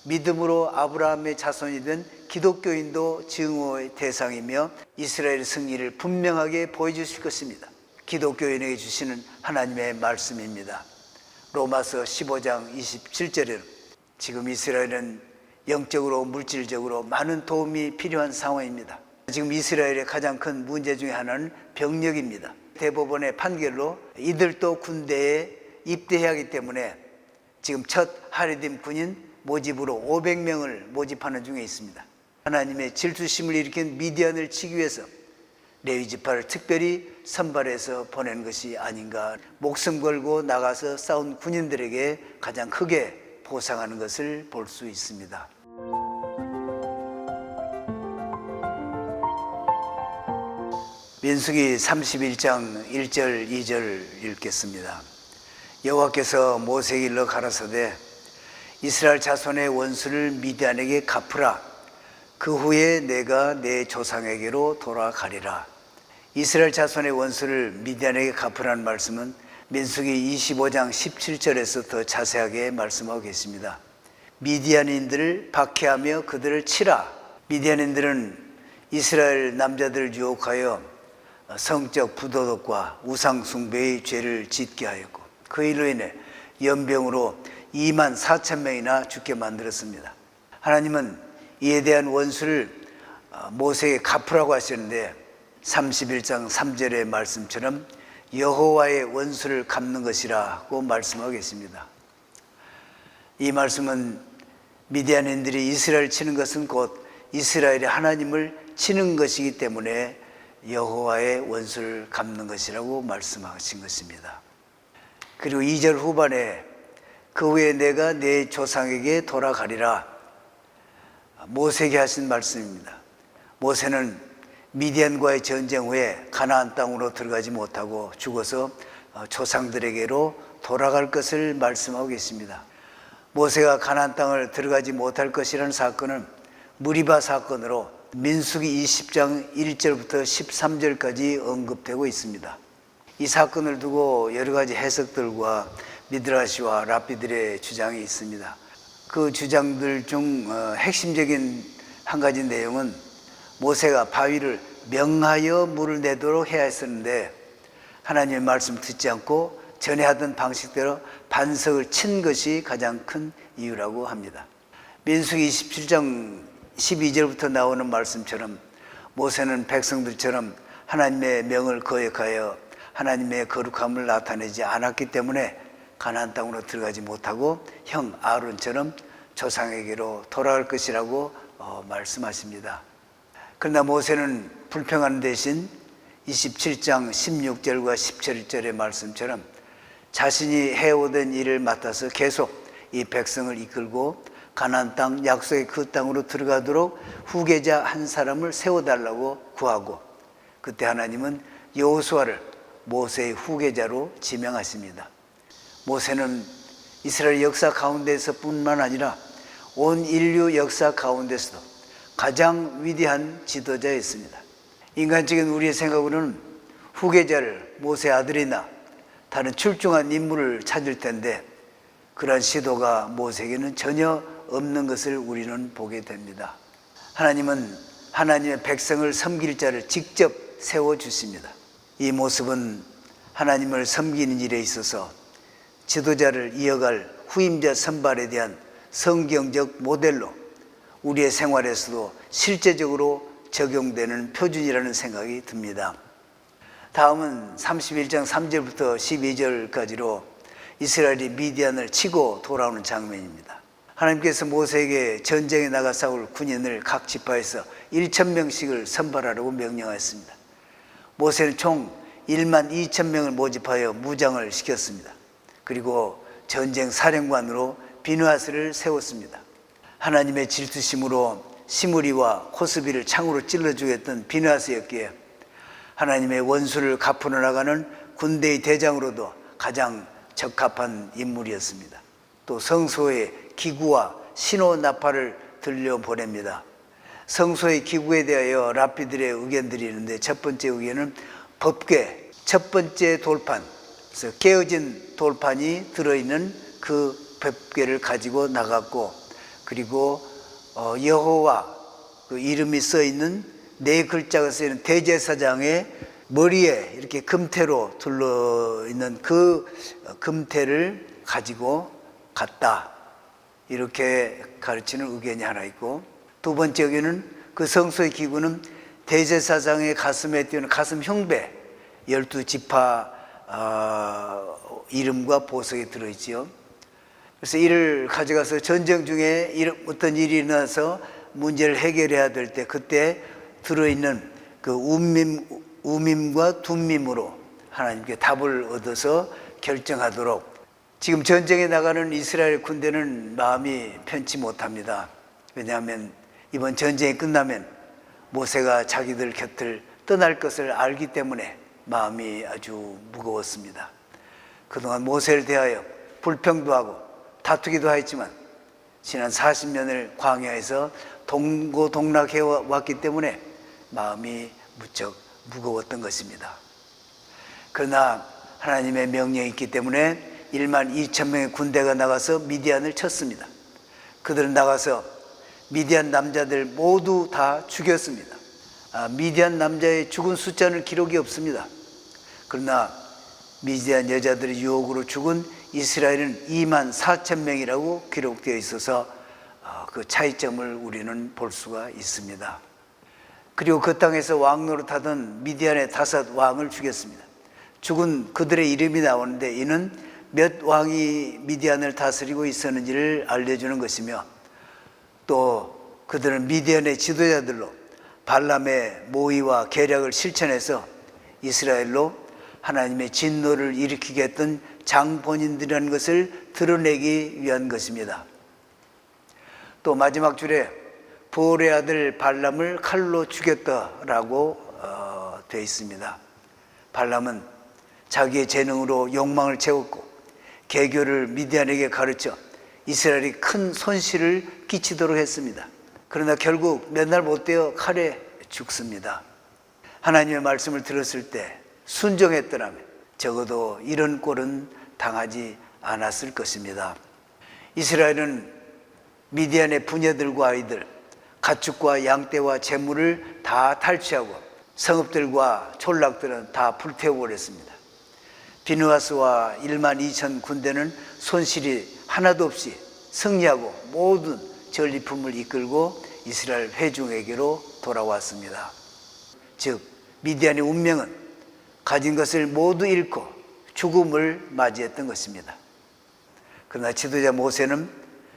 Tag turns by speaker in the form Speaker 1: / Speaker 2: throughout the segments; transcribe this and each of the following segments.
Speaker 1: 믿음으로 아브라함의 자손이 된 기독교인도 증오의 대상이며 이스라엘의 승리를 분명하게 보여주실 것입니다. 기독교인에게 주시는 하나님의 말씀입니다. 로마서 15장 27절에는 지금 이스라엘은 영적으로 물질적으로 많은 도움이 필요한 상황입니다. 지금 이스라엘의 가장 큰 문제 중에 하나는 병력입니다. 대법원의 판결로 이들도 군대에 입대해야 하기 때문에 지금 첫 하레dim 군인 모집으로 500명을 모집하는 중에 있습니다. 하나님의 질투심을 일으킨 미디안을 치기 위해서 레위 지파를 특별히 선발해서 보낸 것이 아닌가. 목숨 걸고 나가서 싸운 군인들에게 가장 크게 보상하는 것을 볼 수 있습니다. 민수기 31장 1절 2절 읽겠습니다. 여호와께서 모세에게 일러 가라사대 이스라엘 자손의 원수를 미디안에게 갚으라. 그 후에 내가 내 조상에게로 돌아가리라. 이스라엘 자손의 원수를 미디안에게 갚으라는 말씀은 민수기 25장 17절에서 더 자세하게 말씀하고 계십니다. 미디안인들을 박해하며 그들을 치라. 미디안인들은 이스라엘 남자들을 유혹하여 성적 부도덕과 우상 숭배의 죄를 짓게 하였고 그 일로 인해 연병으로 2만 4천 명이나 죽게 만들었습니다. 하나님은 이에 대한 원수를 모세에게 갚으라고 하셨는데 31장 3절의 말씀처럼 여호와의 원수를 갚는 것이라고 말씀하고 계십니다. 이 말씀은 미디안인들이 이스라엘을 치는 것은 곧 이스라엘의 하나님을 치는 것이기 때문에 여호와의 원수를 갚는 것이라고 말씀하신 것입니다. 그리고 2절 후반에 그 후에 내가 내 조상에게 돌아가리라. 모세에게 하신 말씀입니다. 모세는 미디안과의 전쟁 후에 가나안 땅으로 들어가지 못하고 죽어서 조상들에게로 돌아갈 것을 말씀하고 계십니다. 모세가 가나안 땅을 들어가지 못할 것이라는 사건은 무리바 사건으로 민수기 20장 1절부터 13절까지 언급되고 있습니다. 이 사건을 두고 여러 가지 해석들과 미드라시와 랍비들의 주장이 있습니다. 그 주장들 중 핵심적인 한 가지 내용은 모세가 바위를 명하여 물을 내도록 해야 했었는데 하나님의 말씀 듣지 않고 전에 하던 방식대로 반석을 친 것이 가장 큰 이유라고 합니다. 민수기 27장 12절부터 나오는 말씀처럼 모세는 백성들처럼 하나님의 명을 거역하여 하나님의 거룩함을 나타내지 않았기 때문에 가나안 땅으로 들어가지 못하고 형 아론처럼 조상에게로 돌아갈 것이라고 말씀하십니다. 그러나 모세는 불평하는 대신 27장 16절과 17절의 말씀처럼 자신이 해오던 일을 맡아서 계속 이 백성을 이끌고 가나안 땅 약속의 그 땅으로 들어가도록 후계자 한 사람을 세워달라고 구하고 그때 하나님은 여호수아를 모세의 후계자로 지명하십니다. 모세는 이스라엘 역사 가운데서 뿐만 아니라 온 인류 역사 가운데서도 가장 위대한 지도자였습니다. 인간적인 우리의 생각으로는 후계자를 모세의 아들이나 다른 출중한 인물을 찾을 텐데 그런 시도가 모세에게는 전혀 없는 것을 우리는 보게 됩니다. 하나님은 하나님의 백성을 섬길 자를 직접 세워주십니다. 이 모습은 하나님을 섬기는 일에 있어서 지도자를 이어갈 후임자 선발에 대한 성경적 모델로 우리의 생활에서도 실제적으로 적용되는 표준이라는 생각이 듭니다. 다음은 31장 3절부터 12절까지로 이스라엘이 미디안을 치고 돌아오는 장면입니다. 하나님께서 모세에게 전쟁에 나가 싸울 군인을 각 지파에서 1,000명씩을 선발하라고 명령하였습니다. 모세는 총 1만 2천 명을 모집하여 무장을 시켰습니다. 그리고 전쟁 사령관으로 비느하스를 세웠습니다. 하나님의 질투심으로 시므리와 코스비를 창으로 찔러주게 했던 비느하스였기에 하나님의 원수를 갚으러 나가는 군대의 대장으로도 가장 적합한 인물이었습니다. 또 성소에 기구와 신호 나팔을 들려보냅니다. 성소의 기구에 대하여 랍비들의 의견들이 있는데 첫 번째 의견은 법궤, 첫 번째 돌판, 그래서 깨어진 돌판이 들어있는 그 법궤를 가지고 나갔고 그리고 여호와 그 이름이 써 있는 네 글자가 써 있는 대제사장의 머리에 이렇게 금태로 둘러 있는 그 금태를 가지고 갔다, 이렇게 가르치는 의견이 하나 있고, 두 번째 의견은 그 성소의 기구는 대제사장의 가슴에 띄우는 가슴 흉배 12지파 이름과 보석이 들어있지요. 그래서 이를 가져가서 전쟁 중에 어떤 일이 일어나서 문제를 해결해야 될 때 그때 들어있는 그 우밈과 둠밈으로 하나님께 답을 얻어서 결정하도록. 지금 전쟁에 나가는 이스라엘 군대는 마음이 편치 못합니다. 왜냐하면 이번 전쟁이 끝나면 모세가 자기들 곁을 떠날 것을 알기 때문에 마음이 아주 무거웠습니다. 그동안 모세를 대하여 불평도 하고 다투기도 하였지만 지난 40년을 광야에서 동고동락해 왔기 때문에 마음이 무척 무거웠던 것입니다. 그러나 하나님의 명령이 있기 때문에 1만 2천 명의 군대가 나가서 미디안을 쳤습니다. 그들은 나가서 미디안 남자들 모두 다 죽였습니다. 미디안 남자의 죽은 숫자는 기록이 없습니다. 그러나 미디안 여자들의 유혹으로 죽은 이스라엘은 2만 4천 명이라고 기록되어 있어서 그 차이점을 우리는 볼 수가 있습니다. 그리고 그 땅에서 왕 노릇하던 미디안의 5 왕을 죽였습니다. 죽은 그들의 이름이 나오는데 이는 몇 왕이 미디안을 다스리고 있었는지를 알려주는 것이며, 또 그들은 미디안의 지도자들로 발람의 모의와 계략을 실천해서 이스라엘로 하나님의 진노를 일으키게 했던 장본인들이라는 것을 드러내기 위한 것입니다. 또 마지막 줄에 보올의 아들 발람을 칼로 죽였다라고 되어 있습니다. 발람은 자기의 재능으로 욕망을 채웠고 개교를 미디안에게 가르쳐 이스라엘이 큰 손실을 끼치도록 했습니다. 그러나 결국 몇 날 못 되어 칼에 죽습니다. 하나님의 말씀을 들었을 때 순종했더라면 적어도 이런 꼴은 당하지 않았을 것입니다. 이스라엘은 미디안의 부녀들과 아이들, 가축과 양떼와 재물을 다 탈취하고 성읍들과 촌락들은 다 불태워버렸습니다. 비느하스와 1만 2천 군대는 손실이 하나도 없이 승리하고 모든 전리품을 이끌고 이스라엘 회중에게로 돌아왔습니다. 즉 미디안의 운명은 가진 것을 모두 잃고 죽음을 맞이했던 것입니다. 그러나 지도자 모세는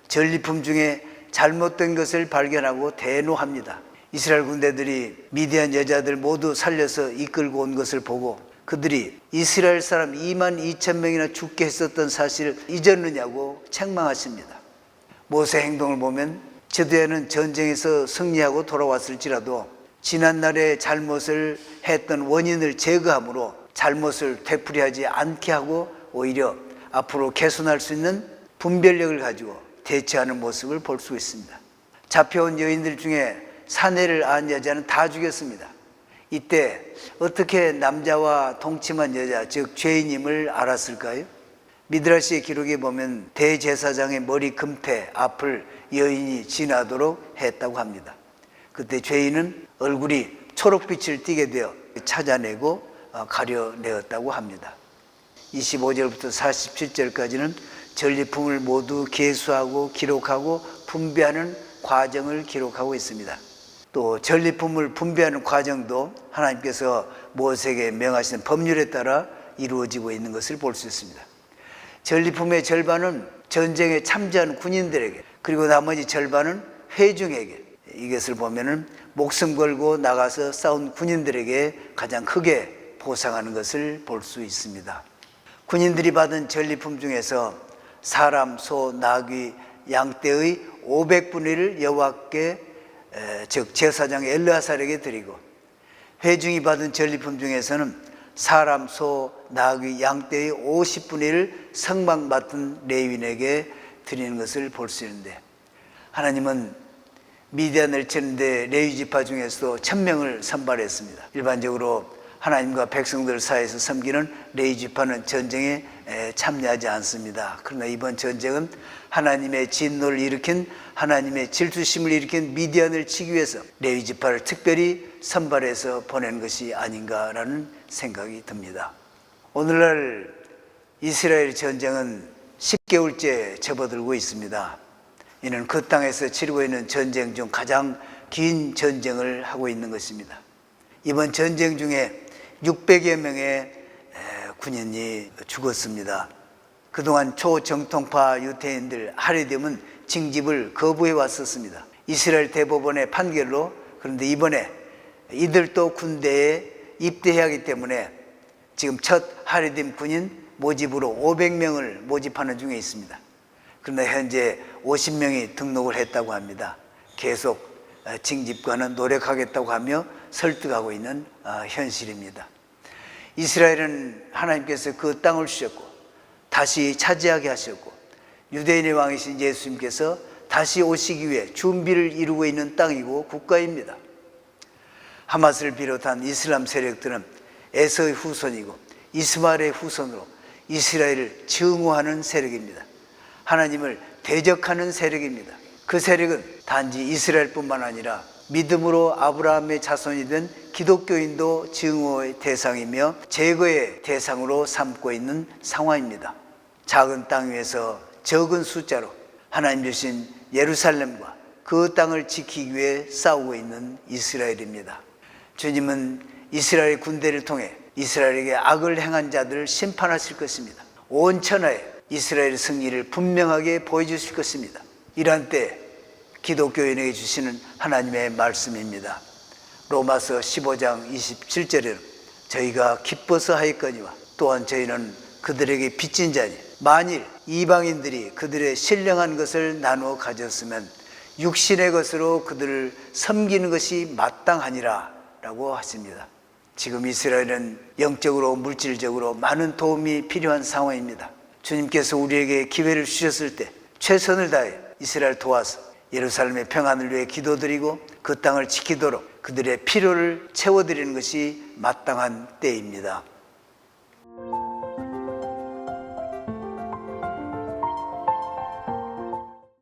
Speaker 1: 전리품 중에 잘못된 것을 발견하고 대노합니다. 이스라엘 군대들이 미디안 여자들 모두 살려서 이끌고 온 것을 보고 그들이 이스라엘 사람 2만 2천 명이나 죽게 했었던 사실을 잊었느냐고 책망하십니다. 모세 행동을 보면 지도자는 전쟁에서 승리하고 돌아왔을지라도 지난날의 잘못을 했던 원인을 제거함으로 잘못을 되풀이하지 않게 하고 오히려 앞으로 개선할 수 있는 분별력을 가지고 대처하는 모습을 볼 수 있습니다. 잡혀온 여인들 중에 사내를 안 여자는 다 죽였습니다. 이때 어떻게 남자와 동침한 여자, 즉 죄인임을 알았을까요? 미드라시의 기록에 보면 대제사장의 머리 금태 앞을 여인이 지나도록 했다고 합니다. 그때 죄인은 얼굴이 초록빛을 띠게 되어 찾아내고 가려내었다고 합니다. 25절부터 47절까지는 전리품을 모두 계수하고 기록하고 분배하는 과정을 기록하고 있습니다. 또 전리품을 분배하는 과정도 하나님께서 모세에게 명하신 법률에 따라 이루어지고 있는 것을 볼 수 있습니다. 전리품의 절반은 전쟁에 참전한 군인들에게, 그리고 나머지 절반은 회중에게, 이것을 보면은 목숨 걸고 나가서 싸운 군인들에게 가장 크게 보상하는 것을 볼 수 있습니다. 군인들이 받은 전리품 중에서 사람, 소, 나귀, 양떼의 500분의 1을 여호와께 즉 제사장 엘르아살에게 드리고, 회중이 받은 전리품 중에서는 사람, 소, 나귀, 양떼의 50분의 1을 성막 맡은 레위인에게 드리는 것을 볼 수 있는데, 하나님은 미디안을 치는데 레위 지파 중에서도 1000명을 선발했습니다. 일반적으로 하나님과 백성들 사이에서 섬기는 레위 지파는 전쟁에 참여하지 않습니다. 그러나 이번 전쟁은 하나님의 진노를 일으킨, 하나님의 질투심을 일으킨 미디안을 치기 위해서 레위 지파를 특별히 선발해서 보낸 것이 아닌가라는 생각이 듭니다. 오늘날 이스라엘 전쟁은 10개월째 접어들고 있습니다. 이는 그 땅에서 치르고 있는 전쟁 중 가장 긴 전쟁을 하고 있는 것입니다. 이번 전쟁 중에 600여 명의 군인이 죽었습니다. 그동안 초정통파 유대인들 하레dim은 징집을 거부해 왔었습니다. 이스라엘 대법원의 판결로. 그런데 이번에 이들도 군대에 입대해야 하기 때문에 지금 첫 하레dim 군인 모집으로 500명을 모집하는 중에 있습니다. 그런데 현재 50명이 등록을 했다고 합니다. 계속 징집과는 노력하겠다고 하며 설득하고 있는 현실입니다. 이스라엘은 하나님께서 그 땅을 주셨고 다시 차지하게 하셨고 유대인의 왕이신 예수님께서 다시 오시기 위해 준비를 이루고 있는 땅이고 국가입니다. 하마스를 비롯한 이슬람 세력들은 에서의 후손이고 이스마엘의 후손으로 이스라엘을 증오하는 세력입니다. 하나님을 대적하는 세력입니다. 그 세력은 단지 이스라엘뿐만 아니라 믿음으로 아브라함의 자손이 된 기독교인도 증오의 대상이며 제거의 대상으로 삼고 있는 상황입니다. 작은 땅 위에서 적은 숫자로 하나님 주신 예루살렘과 그 땅을 지키기 위해 싸우고 있는 이스라엘입니다. 주님은 이스라엘 군대를 통해 이스라엘에게 악을 행한 자들을 심판하실 것입니다. 온 천하에 이스라엘의 승리를 분명하게 보여주실 것입니다. 이러한 때 기독교인에게 주시는 하나님의 말씀입니다. 로마서 15장 27절에는 저희가 기뻐서 하였거니와 또한 저희는 그들에게 빚진 자니 만일 이방인들이 그들의 신령한 것을 나누어 가졌으면 육신의 것으로 그들을 섬기는 것이 마땅하니라 라고 하십니다. 지금 이스라엘은 영적으로 물질적으로 많은 도움이 필요한 상황입니다. 주님께서 우리에게 기회를 주셨을 때 최선을 다해 이스라엘 도와서 예루살렘의 평안을 위해 기도드리고 그 땅을 지키도록 그들의 필요를 채워드리는 것이 마땅한 때입니다.